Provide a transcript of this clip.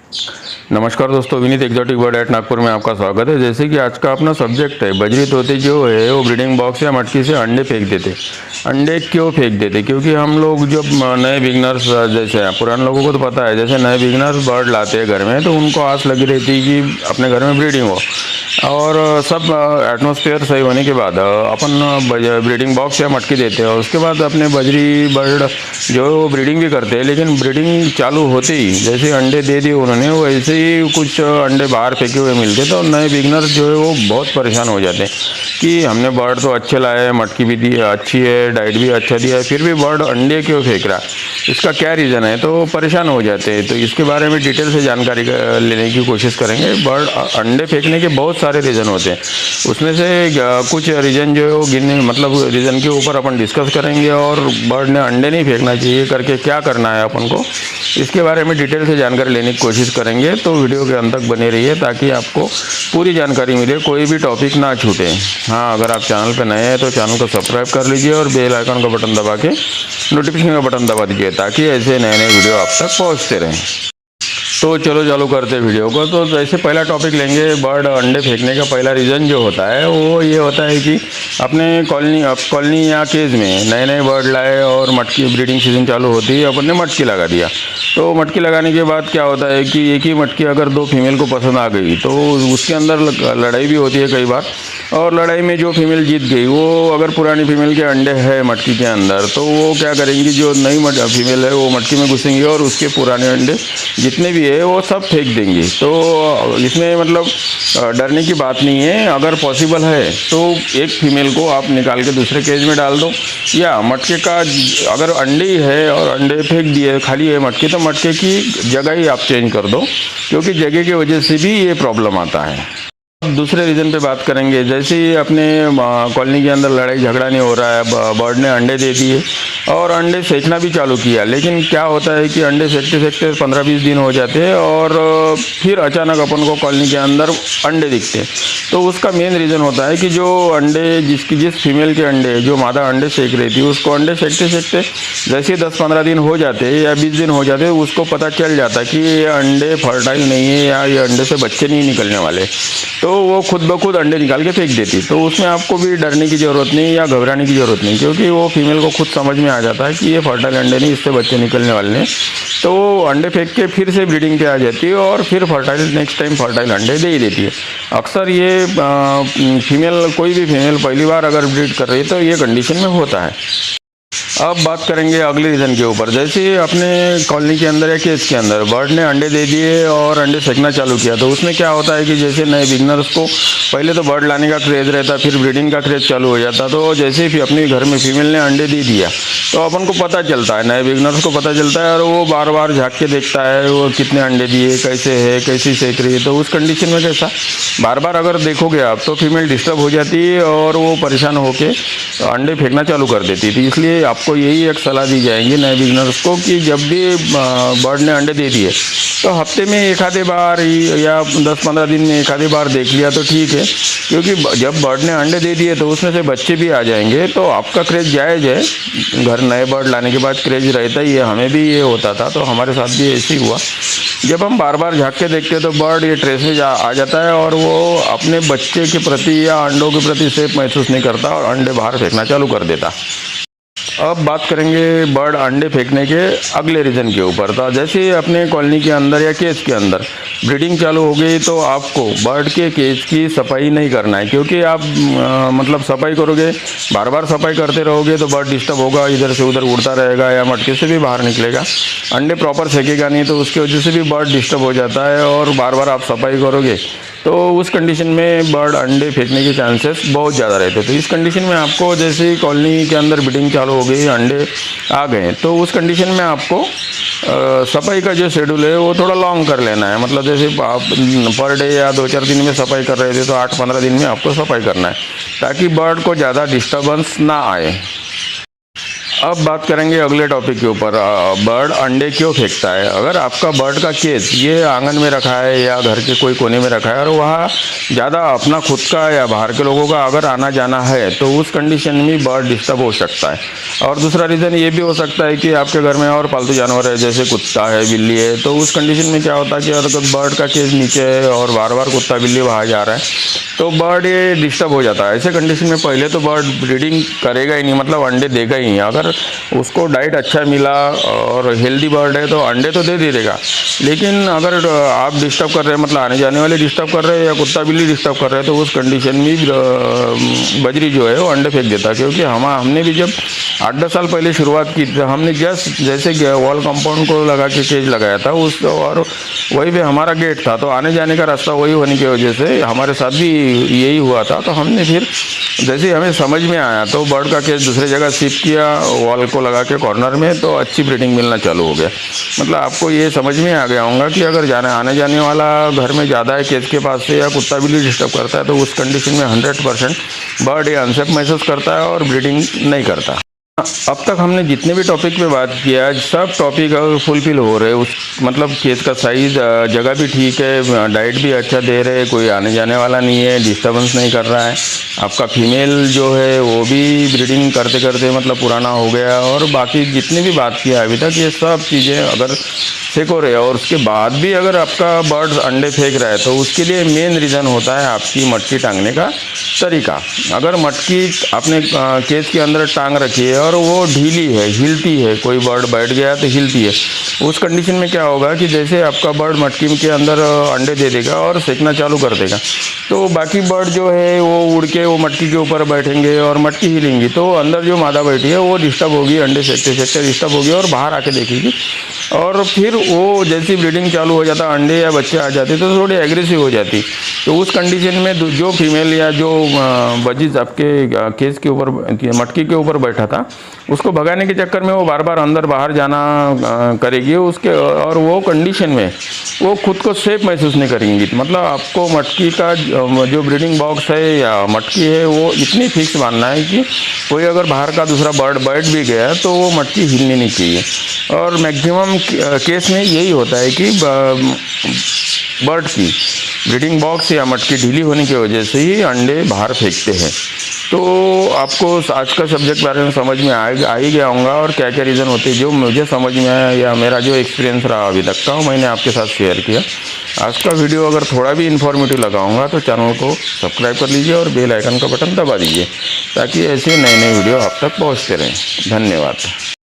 नमस्कार दोस्तों, Vineet exotic bird at Nagpur में आपका स्वागत है। जैसे कि आज का अपना सब्जेक्ट है, बजरी तोते जो है वो ब्रीडिंग बॉक्स या मटकी से अंडे फेंक देते। अंडे क्यों फेंक देते? क्योंकि हम लोग जब नए बिगनर्स, जैसे पुराने लोगों को तो पता है, जैसे नए बिगनर्स बर्ड लाते हैं घर में तो उनको आस लगी रहती है कि अपने घर में ब्रीडिंग हो, और सब एटमॉस्फेयर सही होने के बाद अपन ब्रीडिंग बॉक्स या मटकी देते हैं। उसके बाद अपने बजरी बर्ड जो है वो ब्रीडिंग भी करते हैं, लेकिन ब्रीडिंग चालू होते ही जैसे अंडे दे दिए उन्होंने, वैसे ही कुछ अंडे बाहर फेंके हुए मिलते, तो नए बिगनर्स जो है वो बहुत परेशान हो जाते हैं कि हमने बर्ड तो अच्छे लाए, मटकी भी दी अच्छी है, डाइट भी अच्छा दिया है, फिर भी बर्ड अंडे क्यों फेंक रहा है, इसका क्या रीज़न है, तो परेशान हो जाते हैं। तो इसके बारे में डिटेल से जानकारी लेने की कोशिश करेंगे। बर्ड अंडे फेंकने के बहुत सारे रीज़न होते हैं, उसमें से कुछ रीज़न जो है वो गिनने, मतलब रीज़न के ऊपर अपन डिस्कस करेंगे, और बर्ड ने अंडे नहीं फेंकना चाहिए करके क्या करना है अपन को, इसके बारे में डिटेल से जानकारी लेने की कोशिश करेंगे। तो वीडियो के अंत तक बने रहिए ताकि आपको पूरी जानकारी मिले, कोई भी टॉपिक ना छूटे। हाँ, अगर आप चैनल पर नए हैं तो चैनल को सब्सक्राइब कर लीजिए और बेल आइकन का बटन दबा के नोटिफिकेशन का बटन दबा दीजिए ताकि ऐसे नए नए वीडियो आप तक पहुँचते रहें। तो चलो चालू करते हैं वीडियो को। तो जैसे पहला टॉपिक लेंगे, बर्ड अंडे फेंकने का पहला रीज़न जो होता है वो ये होता है कि अपने कॉलोनी या केज में नए नए बर्ड लाए और मटकी ब्रीडिंग सीजन चालू होती है, अपन ने मटकी लगा दिया। तो मटकी लगाने के बाद क्या होता है कि एक ही मटकी अगर दो फीमेल को पसंद आ गई तो उसके अंदर लड़ाई भी होती है कई बार, और लड़ाई में जो फीमेल जीत गई, वो अगर पुरानी फीमेल के अंडे है मटकी के अंदर, तो वो क्या करेंगी, जो नई फीमेल है वो मटकी में घुसेंगी और उसके पुराने अंडे जितने भी है वो सब फेंक देंगी। तो इसमें मतलब डरने की बात नहीं है। अगर पॉसिबल है तो एक फीमेल को आप निकाल के दूसरे केज में डाल दो, या मटके का अगर अंडे ही है और अंडे फेंक दिए, खाली है मटके, तो मटके की जगह ही आप चेंज कर दो, क्योंकि जगह की वजह से भी ये प्रॉब्लम आता है। दूसरे रीज़न पे बात करेंगे। जैसे ही अपने कॉलोनी के अंदर लड़ाई झगड़ा नहीं हो रहा है, बर्ड ने अंडे दे दिए और अंडे सेकना भी चालू किया, लेकिन क्या होता है कि अंडे सेकते सेकते 15-20 दिन हो जाते हैं और फिर अचानक अपन को कॉलोनी के अंदर अंडे दिखते हैं। तो उसका मेन रीज़न होता है कि जो अंडे जिस फीमेल के अंडे, जो मादा अंडे सेक रही थी, उसको अंडे सेकते सेकते जैसे 10-15 दिन हो जाते या 20 दिन हो जाते, उसको पता चल जाता कि ये अंडे फर्टाइल नहीं है या ये अंडे से बच्चे नहीं निकलने वाले, तो वो खुद ब खुद अंडे निकाल के फेंक देती। तो उसमें आपको भी डरने की ज़रूरत नहीं या घबराने की ज़रूरत नहीं, क्योंकि वो फीमेल को खुद समझ में आ जाता है कि ये फर्टाइल अंडे नहीं, इससे बच्चे निकलने वाले हैं। तो वो अंडे फेंक के फिर से ब्रीडिंग पे आ जाती है और फिर फर्टाइल नेक्स्ट टाइम फर्टाइल अंडे दे ही देती है। अक्सर ये फीमेल, कोई भी फीमेल पहली बार अगर ब्रीड कर रही है तो ये कंडीशन में होता है। अब बात करेंगे अगले रीज़न के ऊपर। जैसे अपने कॉलोनी के अंदर या केस के अंदर बर्ड ने अंडे दे दिए और अंडे सेकना चालू किया, तो उसमें क्या होता है कि जैसे नए बिगनर्स को पहले तो बर्ड लाने का क्रेज़ रहता, फिर ब्रीडिंग का क्रेज़ चालू हो जाता। तो जैसे ही अपने घर में फीमेल ने अंडे दे दिया तो अपन को पता चलता है, नए बिगनर्स को पता चलता है, और वो बार बार झाँक के देखता है वो कितने अंडे दिए, कैसे है, कैसी सेक रही है। तो उस कंडीशन में कैसा, बार बार अगर देखोगे आप तो फीमेल डिस्टर्ब हो जाती है और वो परेशान होकर अंडे फेंकना चालू कर देती थी। इसलिए आपको यही एक सलाह दी जाएगी नए बिगनर्स को कि जब भी बर्ड ने अंडे दे दिए तो हफ्ते में एक आधे बार या 10-15 दिन में एक आधे बार देख लिया तो ठीक है, क्योंकि जब बर्ड ने अंडे दे दिए तो उसमें से बच्चे भी आ जाएंगे। तो आपका क्रेज़ जायज़ है, घर नए बर्ड लाने के बाद क्रेज़ रहता ही है, हमें भी ये होता था, तो हमारे साथ भी ऐसे ही हुआ। जब हम बार बार झाँक के देखते हैं तो बर्ड ये ट्रेस में आ जाता है और वो अपने बच्चे के प्रति या अंडों के प्रति सेफ महसूस नहीं करता और अंडे बाहर फेंकना चालू कर देता। अब बात करेंगे बर्ड अंडे फेंकने के अगले रीज़न के ऊपर। तो जैसे अपने कॉलोनी के अंदर या केज के अंदर ब्रीडिंग चालू हो गई तो आपको बर्ड के केज की सफाई नहीं करना है, क्योंकि आप मतलब सफाई करोगे, बार बार सफाई करते रहोगे तो बर्ड डिस्टर्ब होगा, इधर से उधर उड़ता रहेगा या मटके से भी बाहर निकलेगा, अंडे प्रॉपर सेकेगा नहीं, तो उसकी वजह से भी बर्ड डिस्टर्ब हो जाता है। और बार बार आप सफाई करोगे तो उस कंडीशन में बर्ड अंडे फेंकने के चांसेस बहुत ज़्यादा रहते हैं। तो इस कंडीशन में आपको, जैसे कॉलोनी के अंदर ब्रीडिंग चालू हो गई, अंडे आ गए, तो उस कंडीशन में आपको सफाई का जो शेड्यूल है वो थोड़ा लॉन्ग कर लेना है। मतलब जैसे आप पर डे या 2-4 दिन में सफाई कर रहे थे तो 8-15 दिन में आपको सफाई करना है, ताकि बर्ड को ज़्यादा डिस्टर्बेंस ना आए। अब बात करेंगे अगले टॉपिक के ऊपर, बर्ड अंडे क्यों फेंकता है। अगर आपका बर्ड का केज ये आंगन में रखा है या घर के कोई कोने में रखा है और वहाँ ज़्यादा अपना खुद का या बाहर के लोगों का अगर आना जाना है तो उस कंडीशन में बर्ड डिस्टर्ब हो सकता है। और दूसरा रीज़न ये भी हो सकता है कि आपके घर में और पालतू जानवर है, जैसे कुत्ता है, बिल्ली है, तो उस कंडीशन में क्या होता है कि अगर बर्ड का केज नीचे है और बार बार कुत्ता बिल्ली बाहर जा रहा है तो बर्ड ये डिस्टर्ब हो जाता है। ऐसे कंडीशन में पहले तो बर्ड ब्रीडिंग करेगा ही नहीं, मतलब अंडे देगा ही नहीं। अगर उसको डाइट अच्छा मिला और हेल्दी बर्ड है तो अंडे तो दे देगा, लेकिन अगर आप डिस्टर्ब कर रहे हैं, मतलब आने जाने वाले डिस्टर्ब कर रहे हैं या कुत्ता बिल्ली डिस्टर्ब कर रहे हैं, तो उस कंडीशन में बजरी जो है वो अंडे फेंक देता है। क्योंकि हमने भी जब 8-10 साल पहले शुरुआत की थी, हमने जस्ट जैसे वॉल कंपाउंड को लगा के केज लगाया था उस, और वही पे हमारा गेट था, तो आने जाने का रास्ता वही होने की वजह से हमारे साथ भी यही हुआ था। तो हमने फिर जैसे हमें समझ में आया तो बर्ड का केज दूसरी जगह शिफ्ट किया, वॉल को लगा के कॉर्नर में, तो अच्छी ब्रीडिंग मिलना चालू हो गया। मतलब आपको ये समझ में आ गया होगा कि अगर आने जाने वाला घर में ज़्यादा है केज के पास से या कुत्ता बिल्ली डिस्टर्ब करता है तो उस कंडीशन में 100% बर्ड ये अनसेफ महसूस करता है और ब्रीडिंग नहीं करता। अब तक हमने जितने भी टॉपिक पे बात किया सब टॉपिक अगर फुलफिल हो रहे, उस मतलब केस का साइज़, जगह भी ठीक है, डाइट भी अच्छा दे रहे, कोई आने जाने वाला नहीं है, डिस्टर्बेंस नहीं कर रहा है, आपका फीमेल जो है वो भी ब्रीडिंग करते करते मतलब पुराना हो गया, और बाकी जितनी भी बात किया अभी तक ये सब चीज़ें अगर फेंक हो रहे और उसके बाद भी अगर आपका बर्ड अंडे फेंक रहा है तो उसके लिए मेन रीज़न होता है आपकी मटकी टांगने का तरीका। अगर मटकी आपने केस के अंदर टांग रखी है और वो ढीली है, हिलती है, कोई बर्ड बैठ गया तो हिलती है, उस कंडीशन में क्या होगा कि जैसे आपका बर्ड मटकी के अंदर अंडे दे देगा और सेकना चालू कर देगा, तो बाकी बर्ड जो है वो उड़ के वो मटकी के ऊपर बैठेंगे और मटकी हिलेंगी, तो अंदर जो मादा बैठी है वो डिस्टर्ब होगी, अंडे सेकते सेकते डिस्टर्ब होगी और बाहर आके देखेगी, और फिर वो जैसी ब्रीडिंग चालू हो जाता, अंडे या बच्चे आ जाते तो थोड़ी एग्रेसिव हो जाती। तो उस कंडीशन में जो फीमेल या जो बजीज आपके केस के ऊपर मटकी के ऊपर बैठा था उसको भगाने के चक्कर में वो बार बार अंदर बाहर जाना करेगी उसके, और वो कंडीशन में वो खुद को सेफ महसूस नहीं करेंगी। मतलब आपको मटकी का जो ब्रीडिंग बॉक्स है या मटकी है वो इतनी फिक्स बांधना है कि कोई अगर बाहर का दूसरा बर्ड बैठ भी गया तो वो मटकी हिलनी नहीं चाहिए। और मैक्सिमम केस में यही होता है कि बर्ड की ब्रीडिंग बॉक्स या मटकी ढीली होने की वजह से ही अंडे बाहर फेंकते हैं। तो आपको आज का सब्जेक्ट बारे में समझ में आ ही गया होगा, और क्या क्या रीज़न होते हैं जो मुझे समझ में आया या मेरा जो एक्सपीरियंस रहा अभी तक का मैंने आपके साथ शेयर किया। आज का वीडियो अगर थोड़ा भी इन्फॉर्मेटिव लगा होगा तो चैनल को सब्सक्राइब कर लीजिए और बेल आइकन का बटन दबा दीजिए ताकि ऐसे नए नए वीडियो आप तक पहुँचते रहें। धन्यवाद।